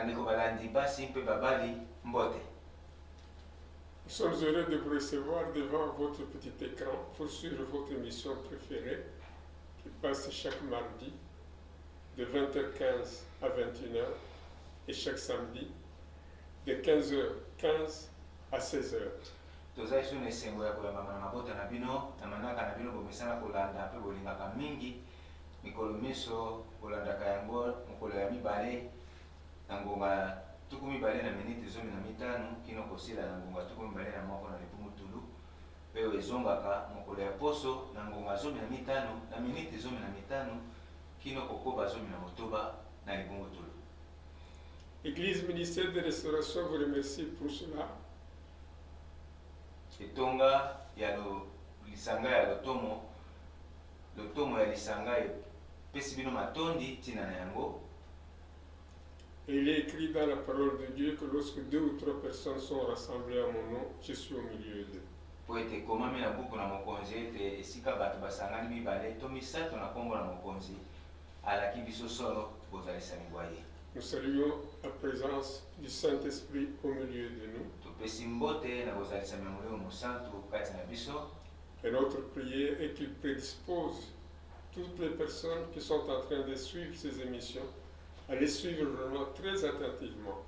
Nous sommes heureux de vous recevoir devant votre petit écran pour suivre votre émission préférée qui passe chaque mardi de 20h15 à 21h et chaque samedi de 15h15 à 16h. Tozali suna esengo ya koyamba na mabota na bino na manaka na bino bomesana kolanda mpe bolingaka mingi mikolo miso kolandaka yango mokolo ya mibale na ngonga tuku mibale na miniti 15 kino kosila na ngonga tuku mibale na moko na libungutulu mpe ezongaka mokolo ya poso na ngonga 15 na miniti 15 kino kokoba 19 na libungutulu. Église ministère de restauration vous remercie pour cela. Etonga ya lisanga ya lotomo ya lisanga epesi bino matondi tina na yango. Il est écrit dans la parole de Dieu que lorsque 2 ou 3 personnes sont rassemblées à mon nom, je suis au milieu d'eux. Po ete ekomami na buku na mokonzi ete esika bato basangani mibale to misato na kombo na mokonzi alaki biso solo kozalisa mibwa ye. Nous saluons la présence du Saint-Esprit au milieu de nous. Et notre prière est qu'il prédispose toutes les personnes qui sont en train de suivre ces émissions à les suivre vraiment très attentivement.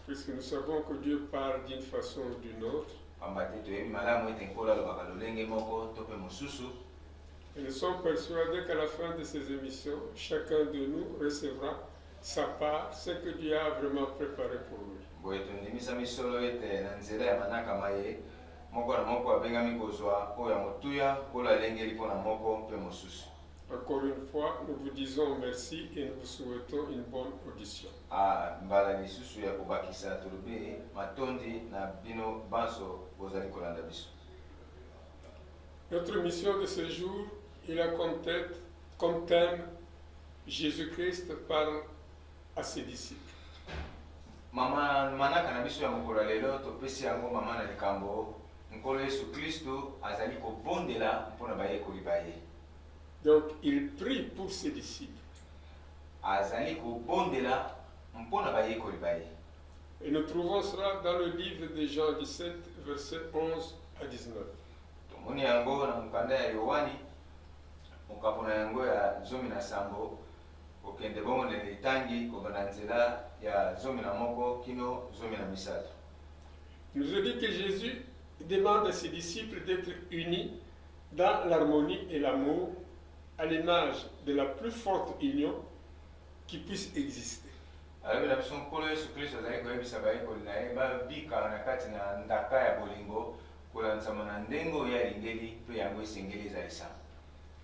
Puisque nous savons que Dieu parle d'une façon ou d'une autre. Et nous sommes persuadés qu'à la fin de ces émissions, chacun de nous recevra sa part, ce que Dieu a vraiment préparé pour lui. Encore une fois, nous vous disons merci et nous vous souhaitons une bonne audition. Notre mission de ce jour, il a comme thème Jésus-Christ parle à ses disciples. Donc il prie pour ses disciples. Et nous trouvons cela dans le livre de Jean 17, versets 11 à 19. Il nous a dit que Jésus demande à ses disciples d'être unis dans l'harmonie et l'amour, à l'image de la plus forte union qui puisse exister.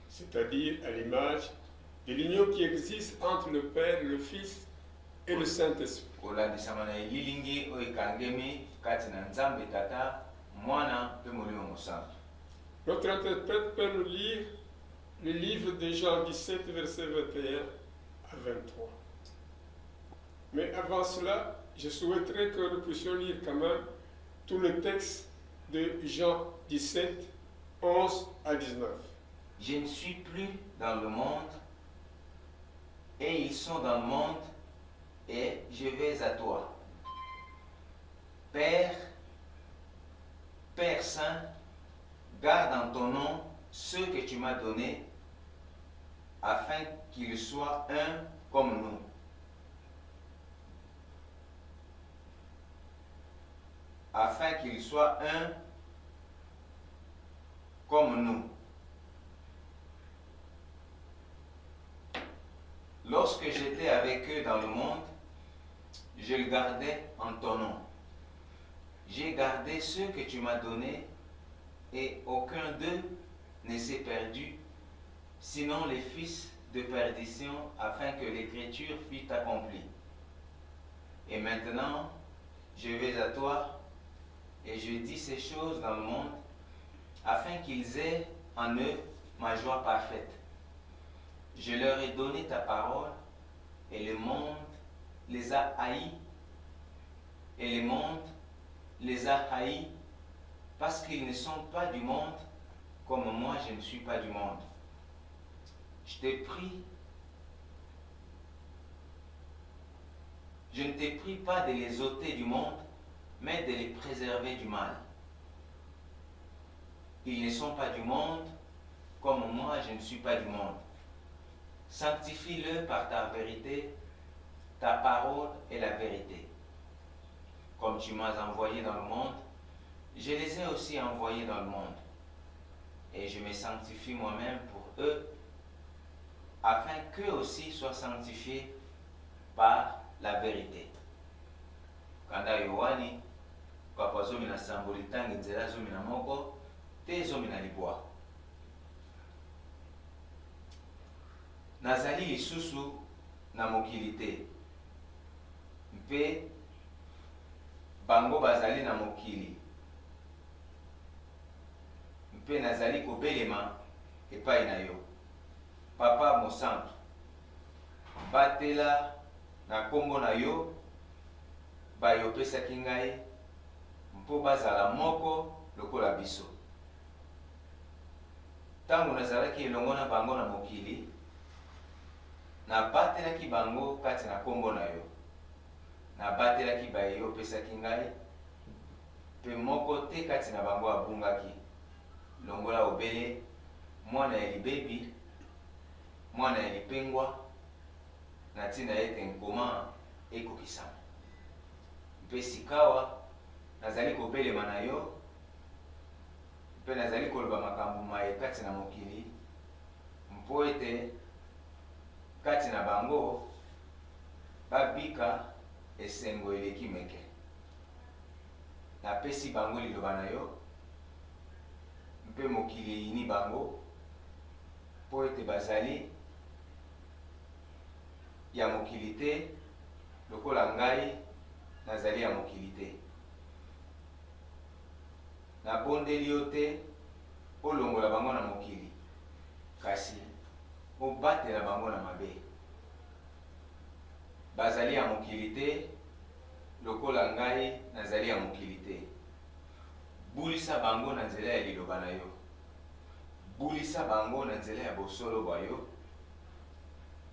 C'est-à-dire à l'image de l'union qui existe entre le Père, le Fils et le Saint-Esprit. Notre interprète peut nous lire le livre de Jean 17, verset 21 à 23. Mais avant cela, je souhaiterais que nous puissions lire quand même tout le texte de Jean 17, 11 à 19. Je ne suis plus dans le monde, et ils sont dans le monde, et je vais à toi. Père, Père Saint, garde en ton nom ceux que tu m'as donnés, afin qu'ils soient un comme nous. Afin qu'ils soient un comme nous. Lorsque j'étais avec eux dans le monde, je le gardais en ton nom. J'ai gardé ceux que tu m'as donnés, et aucun d'eux ne s'est perdu, sinon les fils de perdition, afin que l'écriture fût accomplie. Et maintenant, je vais à toi, et je dis ces choses dans le monde, afin qu'ils aient en eux ma joie parfaite. Je leur ai donné ta parole, et le monde les a haïs, et le monde les a haïs parce qu'ils ne sont pas du monde, comme moi je ne suis pas du monde. Je ne te prie pas de les ôter du monde, mais de les préserver du mal. Ils ne sont pas du monde, comme moi je ne suis pas du monde. Sanctifie-le par ta vérité, ta parole est la vérité. Comme tu m'as envoyé dans le monde, je les ai aussi envoyés dans le monde. Et je me sanctifie moi-même pour eux, afin qu'eux aussi soient sanctifiés par la vérité. Kanda Yohani, papa zomi na samboli tangi nzela zomi na moko, te zomi na libwa. Nazali lisusu na mokili te. Mpe bango bazali na mokili. Mpe nazali kobelema epai na yo. Papa mosantu, batela na kombo na yo, bayopesaki ngai, mpo bazala moko lokola biso. Tango nazalaki elongo na bango na mokili, nabatelaki bango kati na kombo na yo. Nabatelaki bayopesaki ngai, pe moko te kati na bango abungaki. Longola obele, mwana ya libebi, mwana ya lipengwa, na tina ete nkoma ekokisama. Mpe sikawa, nazali kobelema na yo, mpe nazali koloba makambo maye kati na mokili, mpo ete kati na bango babika esengo eleki meke. Napesi bango liloba na yo, mpe mokili ini bango, mpo ete bazali ya mokili te, lokola ngai nazali ya mokili te. Nabondeli yo te olongola bango na mokili, kasi obatela bango na mabe. Bazali ya mokili te, lokola ngai nazali ya mokili te. Bulisa bango na nzela ya liloba na yo. Bulisa bango na nzela ya bosolo bwa yo.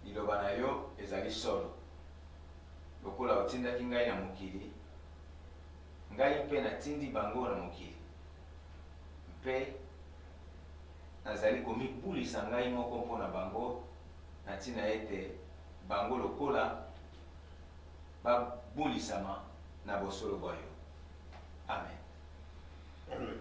Liloba na yo ezali solo. Lokola otindaki ngai na mokili, ngai mpe natindi bango na mokili. Mpe nazali komibulisa ngai moko mpo na bango, na ntina ete bango lokola babulisama na bosolo bwa yo. Amen. Amen.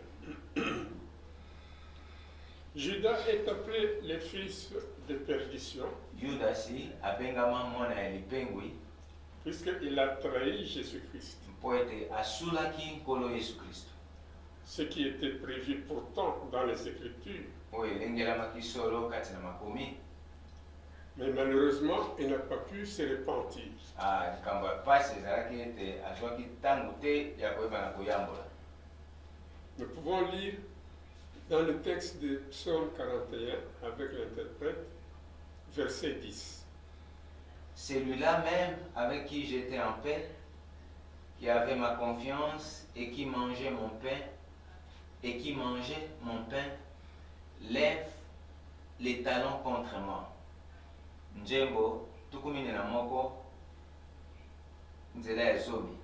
Judas est appelé le fils de perdition, Yudasi abengama mwana ya lipengwi, puisqu'il a trahi Jésus-Christ. mpo ete asulaki nkolo Yesu Kristo. Ce qui était prévu pourtant dans les Écritures. Oyo elengelamaki solo kati na makomi. Mais malheureusement, il n'a pas pu se repentir. Likambo ya pasi ezalaki ete azwaki ntango te ya koyeba na koyambola. Nous pouvons lire dans le texte de Psaume 41 avec l'interprète, verset 10. Celui-là même avec qui j'étais en paix, qui avait ma confiance et qui mangeait mon pain, lève les talons contre moi. Njembo tukumine na moko nzela ya zomi.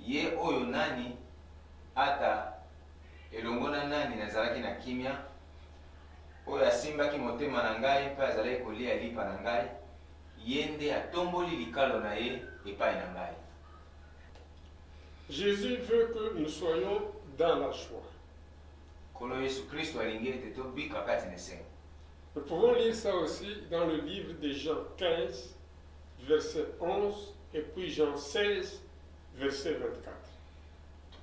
Ye oyo nani ata elongona nani nazalaki na kimia, oyo asimbaki motema na ngai mpe azalaki kolia lipa na ngai, ye nde atomboli likalo na ye epai na ngai. Jésus veut que nous soyons dans la joie. Kolo Yesu Kristo alingi ete tobika kati na esengo. Nous pouvons lire ça aussi dans le livre de Jean 15, verset 11, et puis Jean 16, verset 24.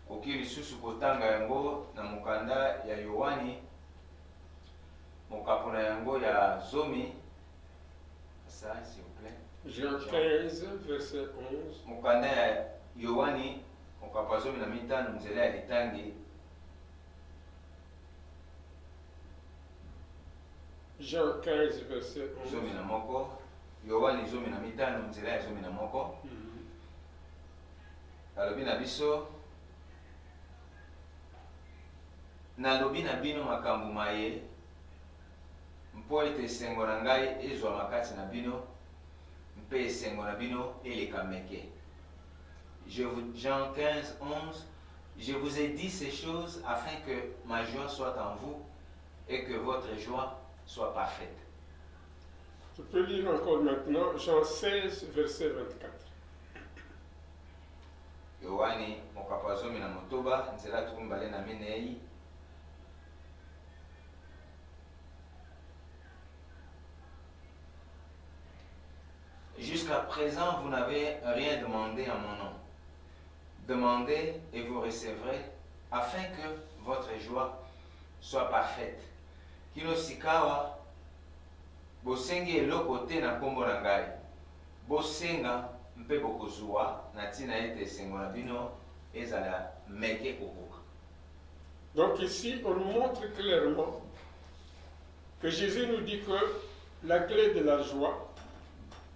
Koki lisusu kotanga yango na mokanda ya Yohani, mokapo na yango ya zomi. Ça, s'il vous plaît. Jean 15, verset 11. Mokanda ya Yohani, mokapo ya zomi na mitano nzela ya litangi. Jean 15, verset 11. Zomi na moko. Yohani zomi na mitano nzela ya zomi na moko. Alobi na biso, nalobi na bino makambo maye mpo ete esengo na ngai ezwa makasi na bino mpe esengo na bino eleka meke. Jean 15, 11, je vous ai dit ces choses afin que ma joie soit en vous et que votre joie soit parfaite. Je peux lire encore maintenant Jean 16, verset 24. Yohani mokapa zomi na motoba nzela tukumbale na minei. Jusqu'à présent, vous n'avez rien demandé en mon nom. Demandez et vous recevrez, afin que votre joie soit parfaite. Kino sikawa, bosengi eloko te na kombo na ngai. Bosenga mpe bokozwa na tina ete esengo na bino ezala meke kokoka. Donc ici, on nous montre clairement que Jésus nous dit que la clé de la joie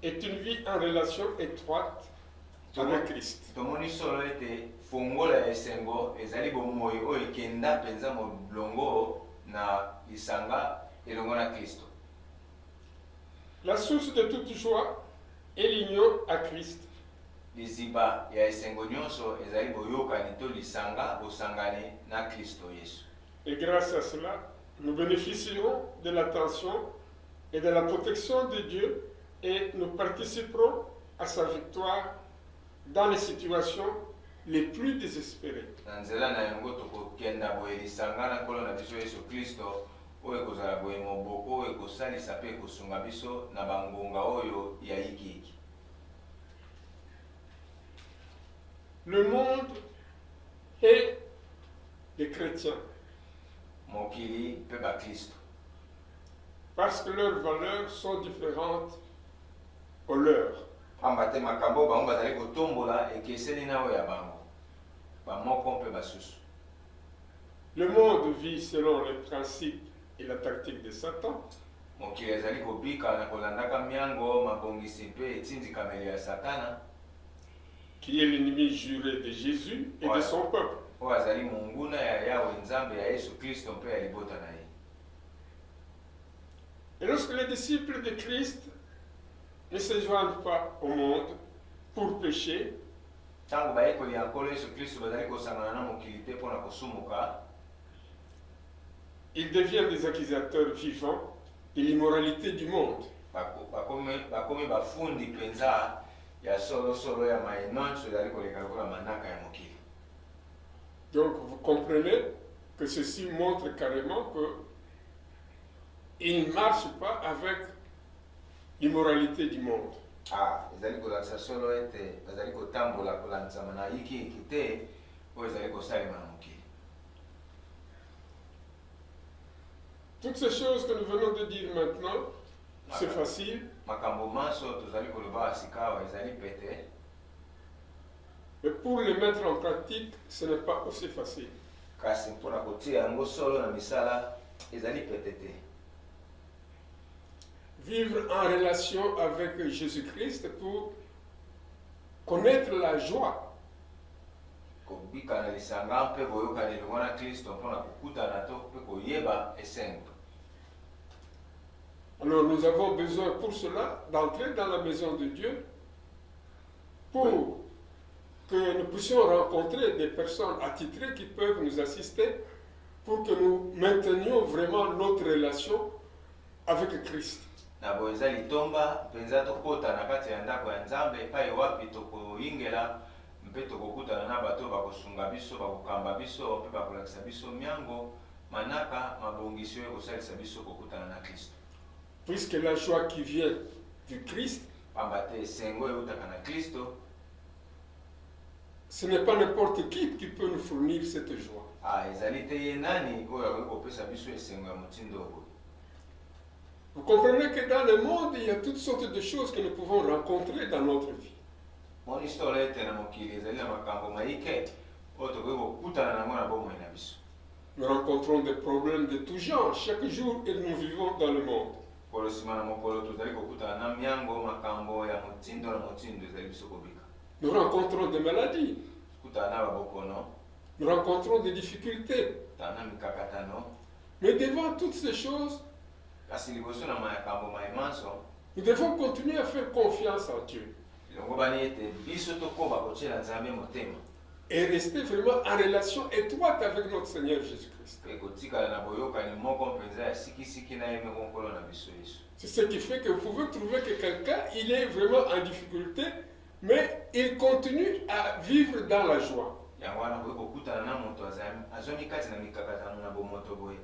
est une vie en relation étroite avec Christ. Tomoni solo ete fongola esengo ezali bomoi oyo ekenda penza molongo na lisanga elongo na Kristo. La source de toute joie est l'union à Christ. Liziba ya esengo nyonso ezali boyokani to lisanga bosangani na Kristo Yesu. Et grâce à cela, nous bénéficierons de l'attention et de la protection de Dieu et nous participerons à sa victoire dans les situations les plus désespérées. Nzela na yango tokokenda boye lisanga na nkolo na biso Yesu Kristo oyo ekozala boye moboko oyo ekosalisa mpe ekosunga biso na bangonga oyo ya yikiyiki. Le monde est des chrétiens Mokili mpe bakristo parce que leurs valeurs sont différentes aux leurs. pamba te makambo bango bazali kotombola ekeseni na oyo ya bango bamoko mpe basusu. Le monde vit selon les principes et la tactique de Satan. Mokili ezali kobika na kolandaka miango mabongisi mpe etindikameli ya Satana, qui est l'ennemi juré de Jésus et de son peuple. oyo azali monguna ya Yawe Nzambe ya Yesu Kristo mpe ya libota na ye. Et lorsque les disciples de Christ ne se joignent pas au monde pour pécher, Ntango bayekoli ya nkolo Yesu Kristo bazali kosangana na mokili te mpona kosumuka, ils deviennent des accusateurs vivants de l'immoralité du monde. bakomi bafundi mpenza ya solosolo ya mai nyonso ezali koleka lokola manaka ya mokili. Donc vous comprenez que ceci montre carrément qu'ils ne marchent pas avec l'immoralité du monde. Ezali kolakisa solo ete bazali kotambola kolandisama na yikiyiki te oyo ezali kosalema na mokili. Toutes ces choses que nous venons de dire maintenant, c'est facile, Makambo manso tozali koloba sikawa ezali pete, mais pour les mettre en pratique, ce n'est pas aussi facile. kasi mpona kotia yango solo na misala ezali pete te. Vivre en relation avec Jésus-Christ pour connaître la joie, Kobika na lisanga mpe boyokani elongo na Kristo mpona kokutana to mpe koyeba esengo. alors nous avons besoin pour cela d'entrer dans la maison de Dieu pour que nous puissions rencontrer des personnes attitrées qui peuvent nous assister pour que nous maintenions vraiment notre relation avec Christ. Na boye eza litomba mpenza tokota na kati ya ndako ya Nzambe epai wapi tokoyingela mpe tokokutana na bato bakosunga biso bakokamba biso mpe bakolakisa biso miango manaka mabongisi oyo ekosalisa biso kokutana na Kristo. Puisque la joie qui vient du Christ, Pamba te esengo eutaka na Kristo, ce n'est pas n'importe qui peut nous fournir cette joie. ezali te ye nani oyo akoki kopesa biso esengo ya motindo oyo. Vous comprenez que dans le monde, il y a toutes sortes de choses que nous pouvons rencontrer dans notre vie. Moni solo ete na mokili ezali na makambo maike oyo tokoki kokutana nango na bomoi na biso. Nous rencontrons des problèmes de tout genre chaque jour et nous vivons dans le monde. Kolo nsima na mokolo tozali kokutana na miango makambo ya motindo na motindo ezali biso kobika. Nous rencontrons des maladies, Kutana na babokono, nous rencontrons des difficultés. tana mikakatano. Mais devant toutes ces choses, Kasi liboso na makambo maemanso. nous devons continuer à faire confiance en Dieu. Longo bani ete biso tokoba kotiela Nzambe motema. Et rester vraiment en relation étroite avec notre Seigneur Jésus-Christ. Pe kotikala na boyokani moko mpenza ya sikisiki na ye meko nkolo na biso Yesu. C'est ce qui fait que vous pouvez trouver que quelqu'un, il est vraiment en difficulté, mais il continue à vivre dans la joie. Yango wana boye kokutana na moto azomi kati na mikakatano na bomoto boye.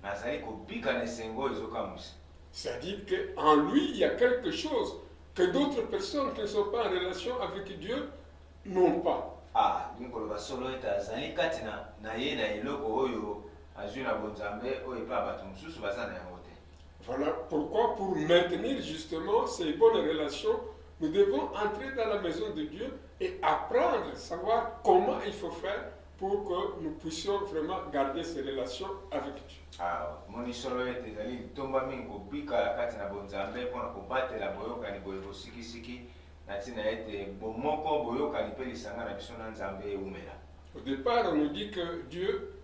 Nazali kobika na esengo ezokamwisa. C'est-à-dire qu'en lui, il y a quelque chose que d'autres personnes qui ne sont pas en relation avec Dieu n'ont pas. Ah, nkoloba solo ete azali kati na ye na eloko oyo azwi na bonzambe oyo epa bato mosusu baza na yango te. Voilà pourquoi, pour maintenir justement ces bonnes relations, nous devons entrer dans la maison de Dieu et apprendre, savoir comment il faut faire pour que nous puissions vraiment garder ces relations avec Dieu. Ah, moni solo ete ezali litomba mingi kobika kati na bonzambe mpona kobatela boyokani boye bosikisiki na ntina ete bomoko boyokani mpe lisanga na biso na Nzambe eumela. Au départ, on nous dit que Dieu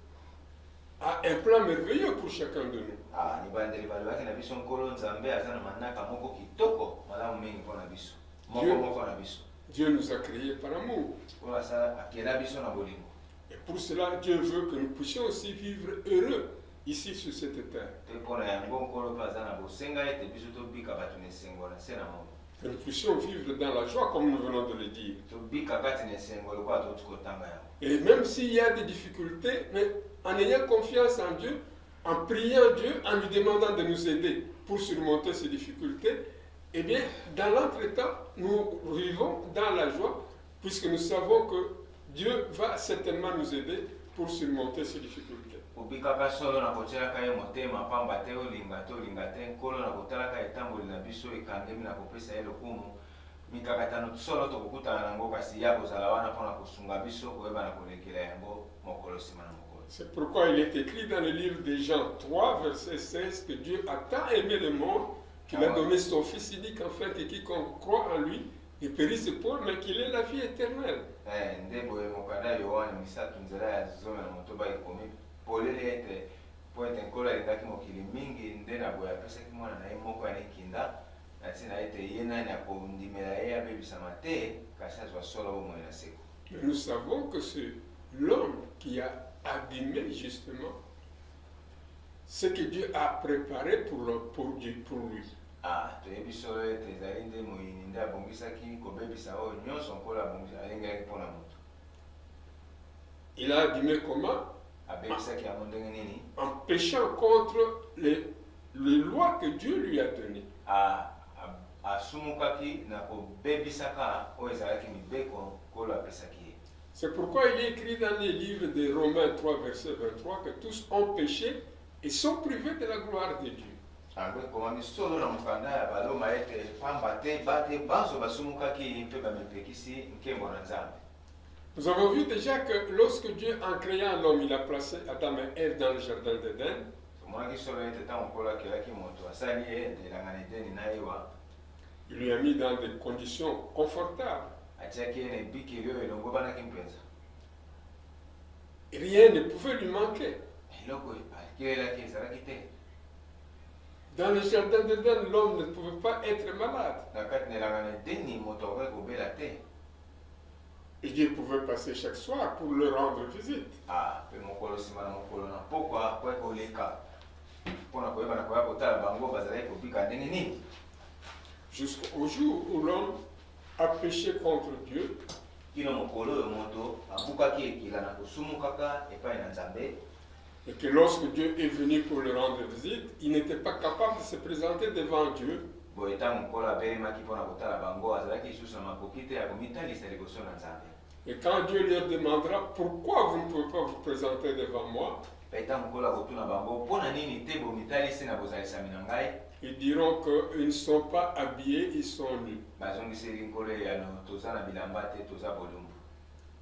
a un plan merveilleux pour chacun de nous. Ah, libandeli balobaki na biso nkolo Nzambe aza na manaka moko kitoko malamu mingi mpona biso moko na biso. Dieu nous a créés par amour. Oyo asala akela biso na bolingo. Et pour cela, Dieu veut que nous puissions aussi vivre heureux ici sur cette terre. Te mpona yango nkolo mpe aza na bosenga ete biso tobika bato na esengo na se na moto. Que nous puissions vivre dans la joie comme nous venons de le dire. Tobika kati na esengo lokola toti kotanga yango. Et même s'il y a des difficultés, mais en ayant confiance en Dieu, en priant Dieu, en lui demandant de nous aider pour surmonter ces difficultés, eh bien, dans l'entretemps, nous vivons dans la joie, puisque nous savons que Dieu va certainement nous aider pour surmonter ces difficultés. Obikaka solo na kotielaka ye motema pamba te olinga te nkolo na kotalaka etamboli na biso ekangemi na kopesa ye lokumu mikakatano solo tokokutana nango kasi ya kozala wana mpona kosunga biso koyeba na kolekela yango mokolo nsima na mokolo. C'est pourquoi il est écrit dans le livre de Jean 3, verset 16, que Dieu a tant aimé le monde qu'il a donné son Fils unique afin que quiconque croit en lui ne périsse point, mais qu'il ait la vie éternelle. Nde boye mokanda Yohane misatu nzela ya zomi na motoba ekomi polele ete po ete nkolo alingaki mokili mingi nde na boye apesaki mwana na ye moko ya likinda na ntina ete ye nani akondimela ye abebisama te kasi azwa solo bomoi na seko. Mais nous savons que c'est l'homme qui a abîmé justement ce que Dieu a préparé pour lui. Ah, toyebi solo ete ezali nde moyini nde abongisaki kobebisa oyo nyonso nkolo alingaki mpona moto. Il a abîmé comment? Abebisaki yango ndenge nini? En péchant contre les lois que Dieu lui a données. Asumukaki na kobebisaka oyo ezalaki mibeko nkolo apesaki ye. C'est pourquoi il est écrit dans les livres de Romains 3, verset 23, que tous ont péché et sont privés de la gloire de Dieu. Ango ekomami solo na mokanda ya baloma ete pamba te bate banso basumukaki mpe bamipekisi nkembo na Nzambe. Nous avons vu déjà que lorsque Dieu, en créant l'homme, il a placé Adam et Ève dans le jardin d'Éden. Tomonaki solo ete ntango nkolo akelaki moto asali ye elanga na Edeni na ewa. Il lui a mis dans des conditions confortables. Atiaki ye na ebikeli oyo elongobanaki mpenza. Rien ne pouvait lui manquer. Eloko akelelaki ezalaki te. Dans le jardin d'Éden, l'homme ne pouvait pas être malade. Na kati na elanga na Edeni moto akoki kobela te. Et Dieu pouvait passer chaque soir pour leur rendre visite. Pe mokolo nsima na mokolo na pokwa po ekoleka mpona koyeba na koya kotala bango bazalaki kobika ndenge nini. Jusqu'au jour où l'homme a péché contre Dieu. Kino mokolo oyo moto abukaki ekila na kosumukaka epai na Nzambe. Et que lorsque Dieu est venu pour le rendre visite, il n'était pas capable de se présenter devant Dieu. Boye ntango mokolo abelemaki mpona kotala bango azalaki lisusu na makoki te ya komitalisa liboso na Nzambe. Et quand Dieu leur demandera pourquoi vous ne pouvez pas vous présenter devant moi, pe ntango mokolo akotuna bango mpona nini te bomitalisi na bozalisami na ngai, ils diront qu'ils ne sont pas habillés, ils sont nus. bazongiseli nkolo eyano toza na bilamba te toza bolumbu.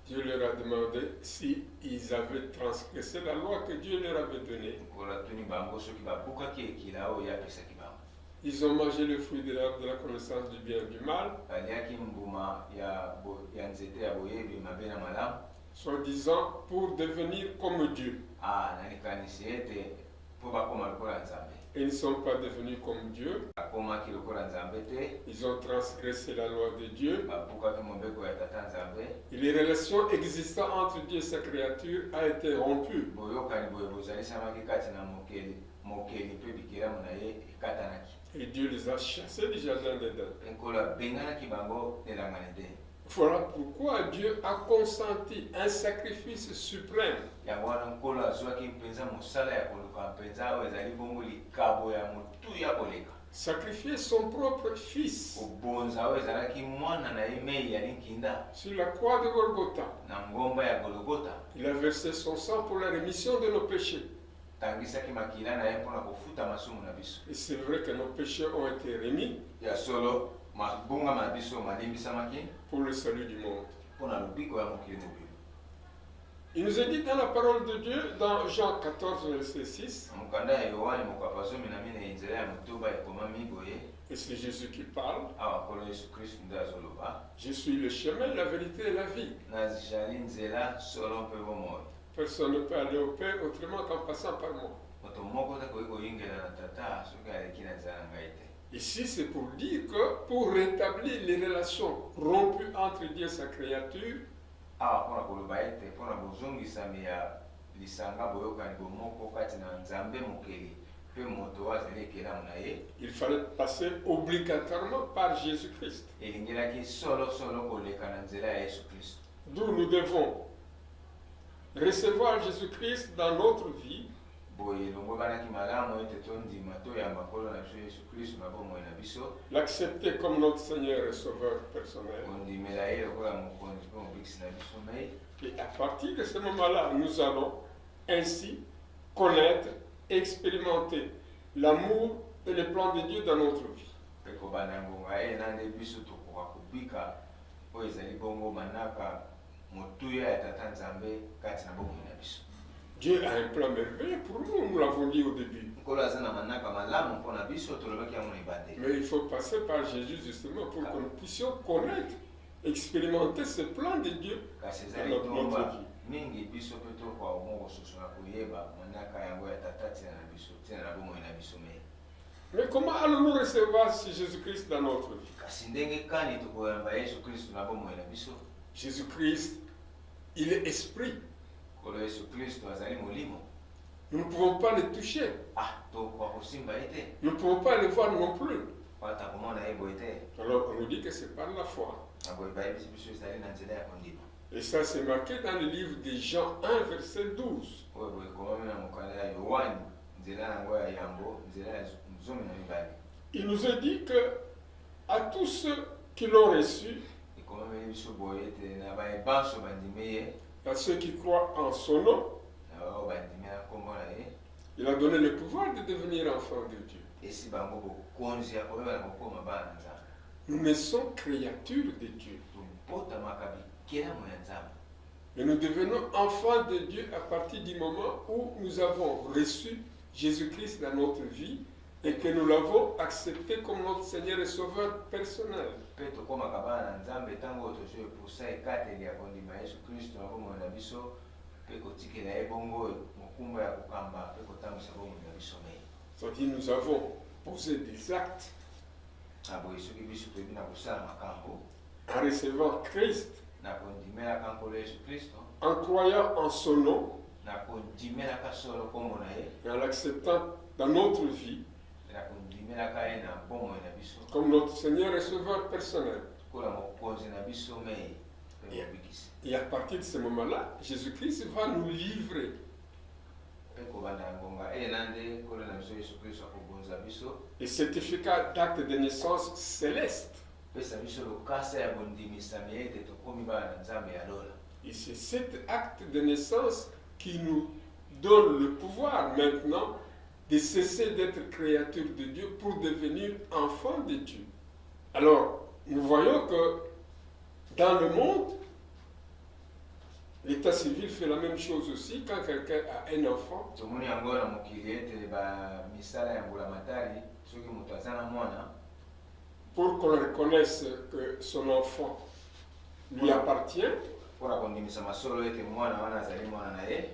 Dieu leur a demandé s'ils avaient transgressé la loi que Dieu leur avait donnée. Nkolo atuni bango soki babukaki ekila oyo apesaki bango. Ils ont mangé le fruit de la connaissance du bien et du mal. Baliaki mbuma ya nzete ya boyebi mabe na malamu. soi-disant pour devenir comme Dieu. nalikanisi ete mpo bakoma lokola nzambe. Ils ne sont pas devenus comme Dieu. Bakomaki lokola nzambe te. Ils ont transgressé la loi de Dieu. Babukaki mobeko ya tata nzambe. Et les relations existant entre Dieu et sa créature a été rompues. Boyokani boye bozalisamaki kati na mokeli mpe bikelamu na ye ekatanaki. Et Dieu les a chassés du jardin d'Éden. Nkolo abenganaki bango elanga na Edeni. Voilà pourquoi Dieu a consenti un sacrifice suprême. Yango wana nkolo azwaki mpenza mosala ya koluka mpenza oyo ezali bongo likabo ya motu ya koleka. Sacrifier son propre fils kobonza oyo ezalaki mwana na ye mei ya linkinda sur la croix de Golgotha. na ngomba ya Golgotha. Il a versé son sang pour la rémission de nos péchés. Tangisaki makila na ye mpona kofuta masumu na biso. Et c'est vrai que nos péchés ont été remis Ya solo mabongama na biso malimbisamaki pour le salut du monde. mpona lobiko ya mokili mobimba. Il nous est dit dans la parole de Dieu, dans Jean 14, verset 6, mokanda ya Yohane mokapa 14 nzela ya motoba ekomami boye. et c'est Jésus qui parle, awa nkolo Yesu Kristu nde azoloba. je suis le chemin, la vérité et la vie. nazali nzela solo mpe bomoi. Personne ne peut aller au Père autrement qu'en passant par moi. moto moko te koki koyingela na tata soki aleki na nzela na ngai te. Ici, c'est pour dire que pour rétablir les relations rompues entre Dieu et sa créature, awa mpona koloba ete mpona bozongisami ya lisanga boyokani bomoko kati na nzambe mokeli mpe moto oyo azali ekelamu na ye. il fallait passer obligatoirement par Jésus-Christ. elingelaki solosolo koleka na nzela ya Yesu Kristu. D'où nous devons recevoir Jésus-Christ dans notre vie, boye elongo banaki malamu ete tondima toyamba nkolo na biso Yesu Kristu na bomoi na biso. l'accepter comme notre Seigneur et Sauveur personnel. kondimela ye lokola mokonzi mpe mobikisi na biso mei. Et à partir de ce moment-là, nous allons ainsi connaître, expérimenter l'amour et les plans de Dieu dans notre vie. mpe kobanda ngonga ena nde biso tokoka kobika oyo ezali bongo manaka motuya ya tata nzambe kati na bomoi na biso. Dieu a un plan merveilleux pour nous, nous l'avons dit au début. nkolo aza na manaka malamu mpona biso tolobaki yango na ebandeli. Mais il faut passer par Jésus justement pour que nous puissions connaître, expérimenter ce plan de Dieu kasi dans ezali notre tomba vie. mingi biso mpe tokoka bongo kosusu na koyeba manaka yango ya tata tina na biso tina na bomoi na biso mei. Mais comment allons-nous recevoir ce Jésus-Christ dans notre vie? kasi ndenge kani tokoyamba Yesu Kristu na bomoi na biso. Jésus-Christ, il est esprit. nkolo Yesu Kristu azali molimo. Nous ne pouvons pas le toucher. tokoka kosimba ye te. Nous ne pouvons pas le voir non plus. ata komona ye boye te. Alors on nous dit que c'est par la foi. na boye bayebisi biso ezali na nzela ya kondima. Et ça c'est marqué dans le livre de Jean 1, verset 12. oyo boye ekomami na mokanda ya Yohane nzela yango ya yambo nzela ya 12. Il nous est dit que à tous ceux qui l'ont reçu, ekomameli biso boye ete na bayebanso bandimi ye. à ceux qui croient en son nom, na bao bandimi na nkombo na ye. il a donné le pouvoir de devenir enfant de Dieu. esi bango bokonzi ya koyeba na kokoma bana na nzambe. Nous ne sommes créatures de Dieu. tobotamaka bikelamu ya nzambe. Mais nous devenons enfants de Dieu à partir du moment où nous avons reçu Jésus-Christ dans notre vie et que nous l'avons accepté comme notre Seigneur et Sauveur personnel. mpe tokomaka bana na nzambe ntango tozwi epusa ekateli ya kondima Yesu Kristu na bomoi na biso mpe kotikela ye bongo mokumba ya kokamba mpe kotambwisa bomoi na biso mei. C'est-à-dire nous avons posé des actes na boye soki biso toyebi na kosala makambo en recevant Christ, na kondimelaka nkolo Yesu Kristu, en croyant en son nom na kondimelaka solo nkombo na ye, et en l'acceptant dans notre vie na kondimelaka ye na bomoi na biso comme notre Seigneur et Sauveur personnel. kola mokonzi na biso mei mpe mobikisi. Et à partir de ce moment-là, Jésus-Christ va nous livrer mpe kobanda ya ngonga ena nde nkolo na biso Yesu Kristu akobonza biso les certificats d'acte de naissance céleste. pesa biso lokasa ya bondimisami ete tokomi bana na nzambe ya lola. Et c'est cet acte de naissance qui nous donne le pouvoir maintenant de cesser d'être créature de Dieu pour devenir enfant de Dieu. Alors, nous voyons que dans le monde, l'état civil fait la même chose aussi. Quand quelqu'un a un enfant, tomoni yango na mokili ete bamisala ya mbulamatali soki moto aza na mwana pour qu'on reconnaisse que son enfant lui appartient, mpona kondimisa masolo ete mwana wana azali mwana na ye,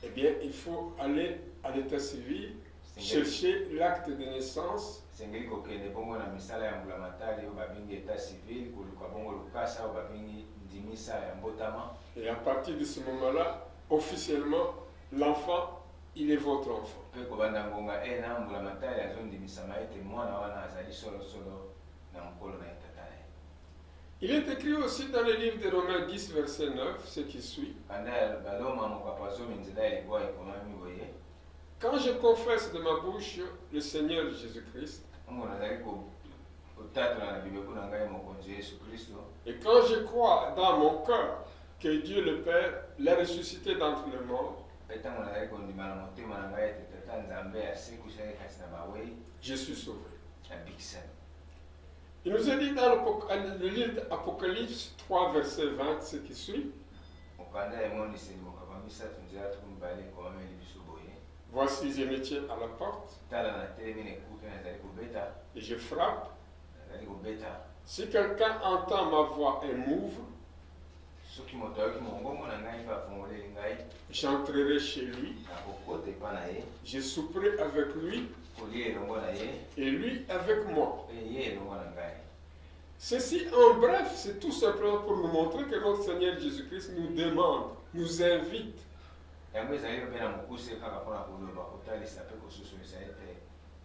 eh bien, il faut aller à l'état civil, chercher l'acte de naissance. sengeli kokende bongo na misala ya mbulamatali oyo babingi état civil, koluka bongo lukasa oyo babingi ndimisa ya mbotama. Et à partir de ce moment-là, officiellement, l'enfant, il est votre enfant. Mpe kobanda ngonga na mbulamatali azondimisama ete mwana wana azali solosolo na mokolo na ye tata na ye. Il est écrit aussi dans le livre de Romains 10, verset 9, ce qui suit. Kanda ya baloma mokapo azomi nzela ya libwa ekomami boye, Quand je confesse de ma bouche le Seigneur Jésus-Christ, bongo nazali kotatola na bibeku na ngai mokonzi Yesu Kristo, et quand je crois dans mon cœur que Dieu le Père l'a ressuscité d'entre les morts, mpe ntango nazali kondima na motema na ngai ete tata nzambe asekusaki kasi na bawei, je suis sauvé. nabikisami. Il nous est dit dans le livre d'Apocalypse 3, verset 20, ce qui suit. Mokanda emoniseli mokapo misato nzela tuku mibale ekomameli biso boye, Voici, je me tiens à la porte tala na telemi na ekuke nazali kobeta, et je frappe. nazali kobeta. Si quelqu'un entend ma voix et m'ouvre, Soki moto ayoki mongongo na ngai mpe afongoleli ngai, j'entrerai chez lui, nakokota epa na ye, je souperai avec lui kolia elongo na ye, et lui avec moi. mpe ye elongo na ngai. Ceci, en bref, c'est tout simplement pour nous montrer que notre Seigneur Jésus-Christ nous demande, nous invite Yango ezali mpe na mokuse kaka mpona koloba kotalisa mpe kososolisa ete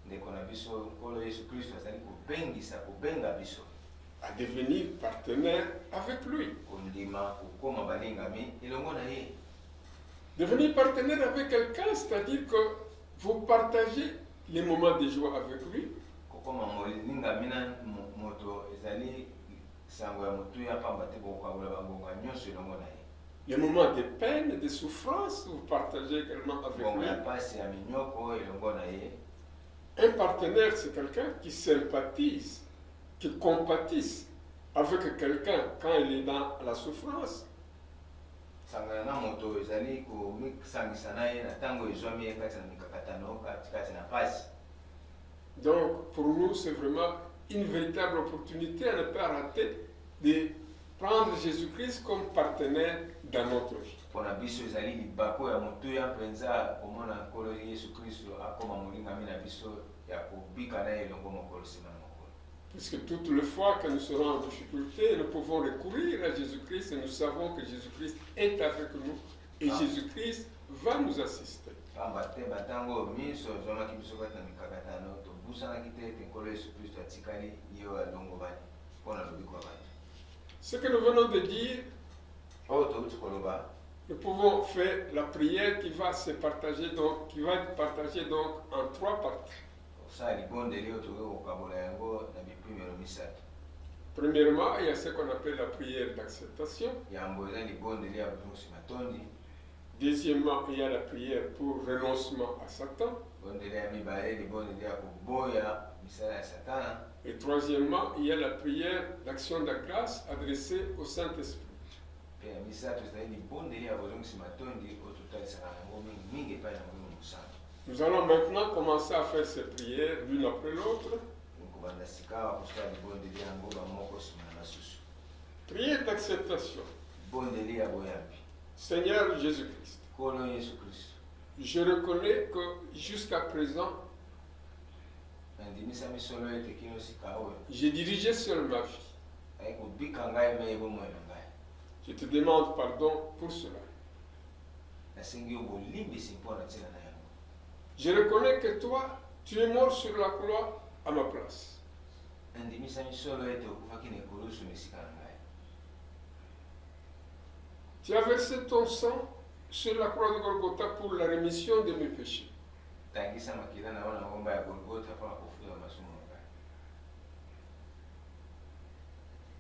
ndeko na biso nkolo Yesu Kristo azali kobengisa kobenga biso à devenir partenaire avec lui. kondima kokoma balingami elongo na ye. Devenir partenaire avec quelqu'un, c'est-à-dire que vous partagez les moments de joie avec lui, kokoma molingami na moto ezali sango ya motuya pamba te bokokabola bangonga nyonso elongo na ye. les moments de peine, de souffrance, vous partagez également avec bongo lui. ya pasi ya minyoko elongo na ye. Un partenaire, c'est quelqu'un qui sympathise, qui compatisse avec quelqu'un quand il est dans la souffrance. Sangana na moto ezali komisangisa na ye na ntango ezwami ye kati na mikakatano kati na pasi. Donc, pour nous, c'est vraiment une véritable opportunité à ne pas rater de prendre Jésus-Christ comme partenaire dans notre vie. Mpona biso ezali libako ya motuya mpenza komona nkolo Yesu Kristo akoma molingami na biso ya kobika na ye elongo mokolo nsima na mokolo. Puisque toutes les fois que nous serons en difficulté, nous pouvons recourir à Jésus-Christ et nous savons que Jésus-Christ est avec nous et Jésus-Christ va nous assister. Pamba te batango miso ezwamaki biso kati na mikakatano tobusanaki te ete nkolo Yesu Kristo atikali ye oyo alongo bani mpona lobiko ya bato. Ce que nous venons de dire, oyo touti koloba, nous pouvons faire la prière qui va se partager donc, qui va être partagée donc en 3 parties. osala libondeli oyo tokoki kokabola yango na bipimelo misato. Premièrement, il y a ce qu'on appelle la prière d'acceptation. Yambo eza libondeli ya bosi matondi. Deuxièmement, il y a la prière pour renoncement à Satan. Bondeli ya mibale libondeli ya koboya misala ya satana. Et troisièmement, il y a la prière d'action de grâce adressée au Saint-Esprit. Pe ya misato ezali libondeli ya bozongisi matondi oyo totalisaka yango mingi epai na molimo mosantu. Nous allons maintenant commencer à faire ces prières l'une après l'autre. Kobanda sika awa kosala libondeli yango bamoko nsima na basusu. Prière d'acceptation. Libondeli ya boyambi. Seigneur Jésus-Christ, Nkolo Yesu Kristo, je reconnais que jusqu'à présent, nandimisa misolo ete kino sika oyo j'ai dirigé seul ma vie. ayi kobika ngai me ebomoi na ngai. Je te demande pardon pour cela. Nasengi yo bolimbisi mpo na ntina na yango. Je reconnais que toi, tu es mort sur la croix à ma place. Nandimisa misolo ete okufaki na ekolusu na esika na ngai. Tu as versé ton sang sur la croix de Golgotha pour la rémission de mes péchés. Tangisa makila na wana ngomba ya Golgotha mpona kofuta masumu na ngai.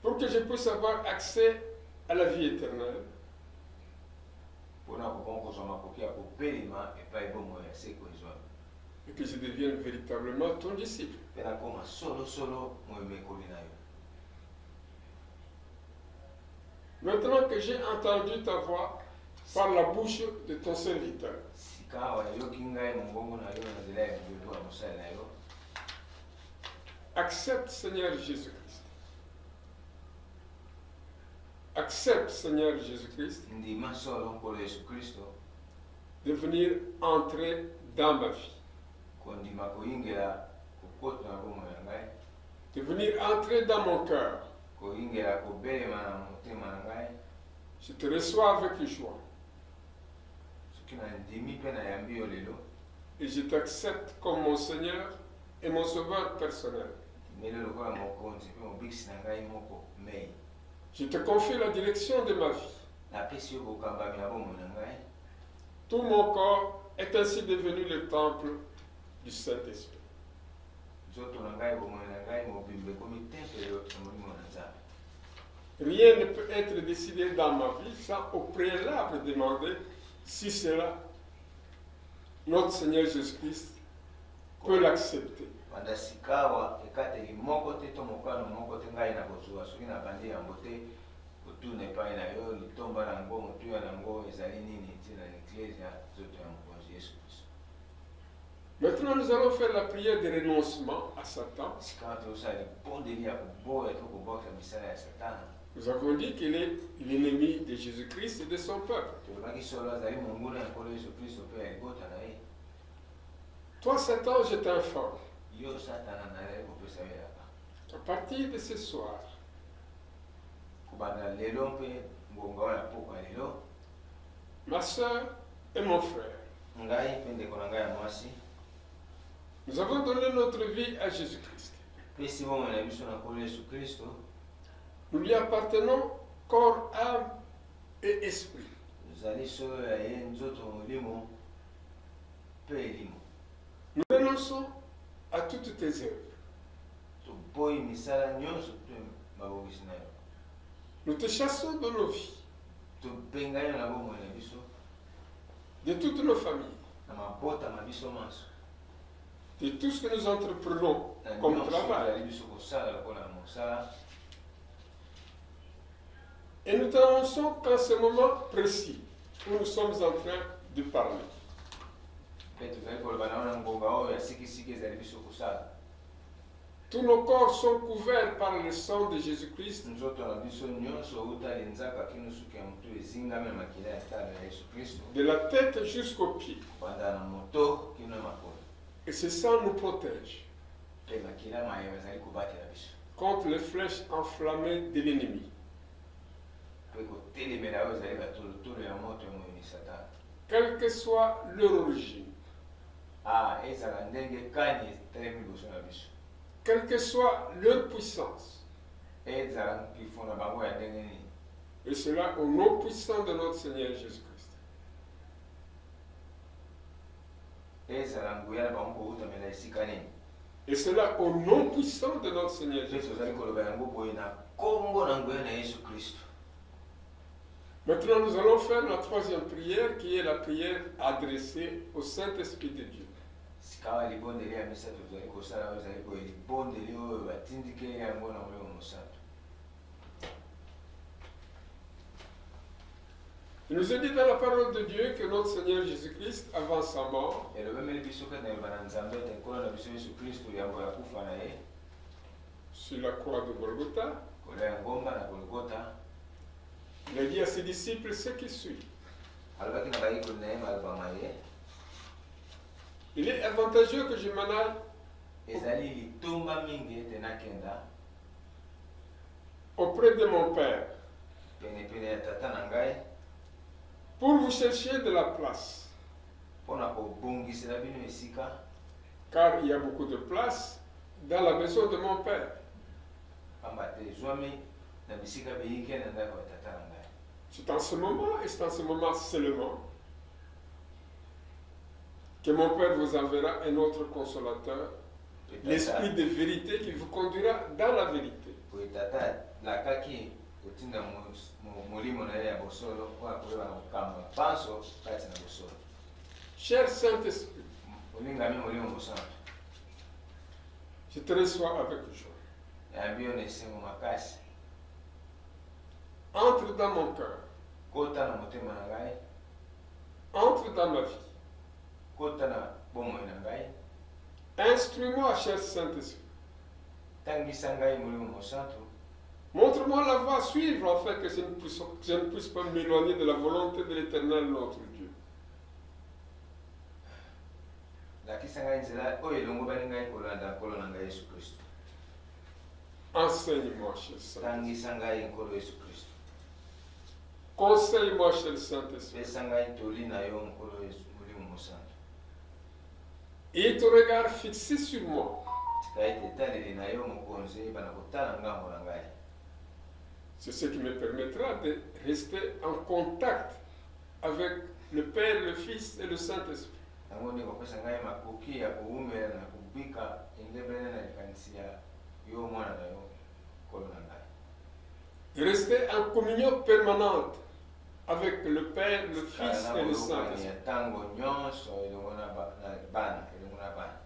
Pour que je puisse avoir accès à la vie éternelle. Mpona kokoma kozwa makoki ya kopelema epai bomoi ya seko ezwami. Et que je devienne véritablement ton disciple. Mpe nakoma solosolo moyemekoli na yo. Maintenant que j'ai entendu ta voix par la bouche de ton serviteur, Sika awa yoki ngai mongongo na yo na nzela ya bibebu ya mosali na yo. accepte, Seigneur Jésus-Christ, accepte, Seigneur Jésus-Christ, ndima solo nkolo Yesu Kristo de venir entrer dans ma vie, kondima koyingela kokota na bomoi na ngai, de venir entrer dans mon cœur. koyingela kobelema na motema na ngai. Je te reçois avec joie soki na ndimi mpe nayambi yo lelo, et je t'accepte comme mon Seigneur et mon Sauveur personnel. mele lokola mokonzi mpe mobikisi na ngai moko mei. Je te confie la direction de ma vie. napesi yo bokambami na bomoi na ngai. Tout mon corps est ainsi devenu le temple du Saint-Esprit. nzoto na ngai bomoi na ngai mobimba ekomi tempelo ya molimo na nzambe. Rien ne peut être décidé dans ma vie sans au préalable demander si cela, notre Seigneur Jésus-Christ, peut l'accepter. banda sikawa ekateli moko te to mokano moko te ngai na kozwa soki na bandi yango te kotuna epai na yo litomba na yango motuya na yango ezali nini ntina na eklesia nzoto ya mokonzi Yesu Kristo. Maintenant, nous allons faire la prière de renoncement à Satan. sikawa tozosala libondeli ya koboya to kobokisa misala ya satana. Nous avons dit qu'il est l'ennemi de Jésus-Christ et de son peuple. tolobaki solo azali monguna ya nkolo Yesu Kristo mpe ya libota na ye. Toi, Satan, je t'informe. yo satana nayali kopesa yo yaka À partir de ce soir, kobanda lelo mpe ngonga oyo ya pokwa lelo, ma soeur et mon frère, ngai mpe ndeko na ngai ya mwasi nous avons donné notre vie à Jésus-Christ. pesi bomoi na biso na nkolo Yesu Kristo. Nous lui appartenons corps, âme et esprit. tozali solo ya ye nzoto molimo mpe elimo. Nous renonçons à toutes tes œuvres. toboyi misala nyonso mpe mabongisi na yo. Nous te chassons de nos vies, tobenga yo na bomoi na biso de toutes nos familles, na mabota ma biso manso de tout ce que nous entreprenons na comme nyonso travail. ezali biso kosala lokola mosala. Et nous t'annonçons qu'en ce moment précis où nous sommes en train de parler, mpe tozali koloba na yo na ngonga oyo ya sikisiki ezali biso kosala. tous nos corps sont couverts par le sang de Jésus-Christ. nzoto na biso nyonso outa lenzaka kino suki ya motu ezingami na makila ya talo ya Yesu Kristo, De la tête jusqu'aux pieds. banda na moto kino ya makolo. Et ce sang nous protège mpe makila mayo ezali kobatela biso contre les flèches enflammées de l'ennemi. mpe kotelemela oyo ezali batolotolo ya moto ya moyoni satana. Quelle que soit leur origine, ezala ndenge kani etelemi liboso na biso, quelle que soit leur puissance, ezala nkifo na bango ya ndenge nini, et cela au nom puissant de notre Seigneur Jésus-Christ. ezala nguya na bango koutamela esika nini, Et cela au nom puissant de notre Seigneur mpe Jésus-Christ. tozali koloba yango boye na kombo na nguya na Yesu Kristo. Maintenant, nous allons faire la troisième prière qui est la prière adressée au Saint-Esprit de Dieu. sikawa libondeli ya misato tozali kosala oyo ezali boye libondeli oyo batindikeli yango na molimo mosantu. Il nous est dit dans la parole de Dieu que notre Seigneur Jésus-Christ, avant sa mort, elobemeli biso kati na yeba na nzambe ete nkolo na biso Yesu Kristo yango ya kufa na ye sur la croix de Golgotha, kolia ya ngomba na Golgota, il a dit à ses disciples ce qui suit. alobaki na bayekoli na ye malobama ye, Il est avantageux que je m'en aille ezali litomba mingi ete nakenda auprès de mon Père penepene ya tata na ngai pour vous chercher de la place, mpona kobongisela bino esika, car il y a beaucoup de place dans la maison de mon Père. pamba te ezwami na bisika beyike na ndako ya tata na ngai. C'est en ce moment, et c'est en ce moment seulement, que mon Père vous enverra un autre consolateur, l'Esprit de vérité qui vous conduira dans la vérité. Boye tata lakaki kotinda molimo na ye ya bosolo mpona koyeba na kokamwa panso kati na bosolo. Cher Saint-Esprit, olingami molimo mosantu, je te reçois avec joie. yambi yo na esengo makasi, Entre dans mon cœur, kota na motema na ngai, entre dans ma vie. kota na bomoi na ngai, Instruis-moi, cher Saint-Esprit, tangisa ngai molimo mosantu, Montre-moi la voie à suivre afin que je ne puisse pas m'éloigner de la volonté de l'Éternel notre Dieu. lakisa ngai nzela oyo elongobani ngai kolanda nkolo na ngai yesu kristo. Enseigne-moi, cher Saint-Esprit. Tangisa ngai nkolo yesu kristo. Conseille-moi, cher Saint-Esprit. Pesa ngai toli na yo nkolo yesu molimo mosantu. Et ton regard fixé sur moi. tika ete etaleli na yo mokonzi bana kotala ngambo na ngai. C'est ce qui me permettra de rester en contact avec le Père, le Fils et le Saint-Esprit. yango nde kopesa ngai makoki ya kowumela na kubika engebene na likanisi ya yo mwana na yo nkolo na ngai. De rester en communion permanente avec le Père, le Fils et le Saint-Esprit. ntango nyonso elongo na bana elongo na bana.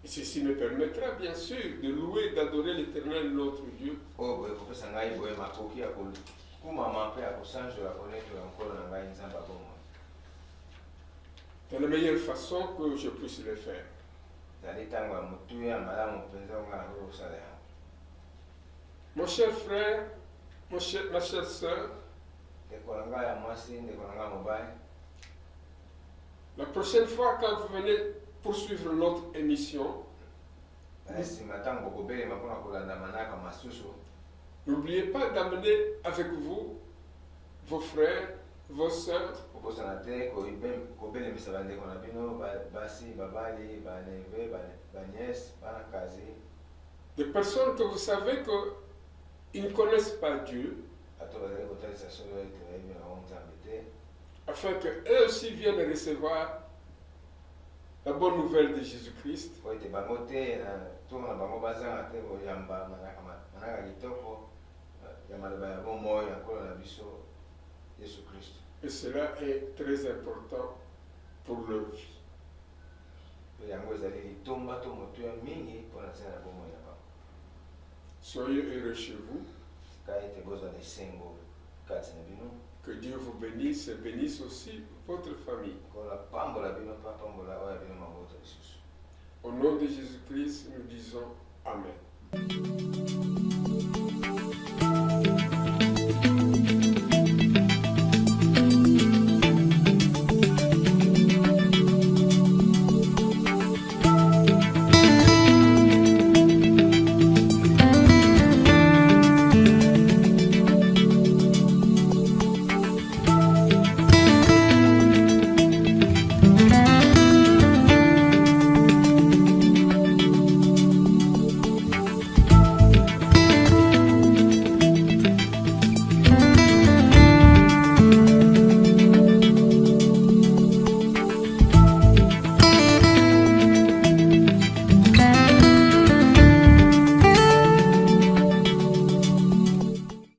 Et ceci me permettra bien sûr de louer, d'adorer l'Éternel notre Dieu. oyo boye kopesa ngai boye makoki ya kokumama mpe ya kosanzola konetola nkolo na ngai nzambe abomoi. De la meilleure façon que je puisse le faire. ezali ntango ya motuya malamu mpenza onga na ngo kosala yango. Mon cher frère, ma chère sœur, ndeko na ngai ya mwasi ndeko na ngai mobali, la prochaine fois quand vous venez poursuivre notre émission, na nsima ntango bokobelema mpona kolanda manaka masusu, n'oubliez pas d'amener avec vous vos frères, vos sœurs, kokosana te kobelemisa bandeko na bino basi babali baneve baniese bana kazi, des personnes que vous savez qu'ils ne connaissent pas Dieu, bato bazali kotalisa solo ete bayebi na ngo nzambe te, afin qu'eux aussi viennent recevoir la bonne nouvelle de Jésus-Christ. po ete bango te na ntongo na bango bazanga te koyamba manaka kitoko ya maloba ya bomoi ya nkolo na biso yesu kristo. Et cela est très important pour leur vie. pe yango ezali litomba to motuya mingi mpona nzela na bomoi na bango. Soyez heureux chez vous. tika ete bozwa na esengo kati na bino, Que Dieu vous bénisse et bénisse aussi votre famille. kola pambola bino mpa pambola oyo ya bino mabota lisusu. Au nom de Jésus-Christ, nous disons Amen.